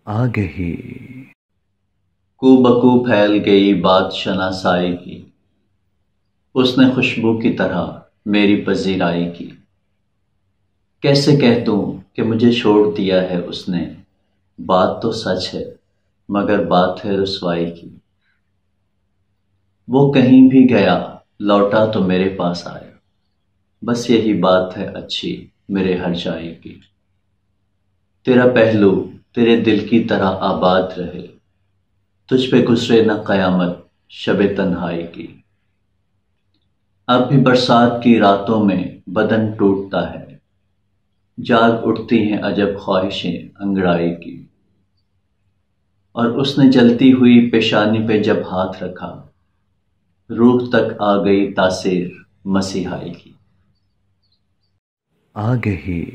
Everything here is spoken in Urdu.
آ گہی کو بکو پھیل گئی بات شناسائی کی، اس نے خوشبو کی طرح میری پذیرائی کی۔ کیسے کہہ دوں کہ مجھے چھوڑ دیا ہے اس نے، بات تو سچ ہے مگر بات ہے رسوائی کی۔ وہ کہیں بھی گیا لوٹا تو میرے پاس آیا، بس یہی بات ہے اچھی میرے ہر جائی کی۔ تیرا پہلو تیرے دل کی طرح آباد رہے، تجھ پہ گزرے نہ قیامت شب تنہائی کی۔ اب بھی برسات کی راتوں میں بدن ٹوٹتا ہے، جاگ اٹھتی ہیں عجب خواہشیں انگڑائی کی۔ اور اس نے جلتی ہوئی پیشانی پہ جب ہاتھ رکھا، روح تک آ گئی تاثیر مسیحائی کی۔ آ گہی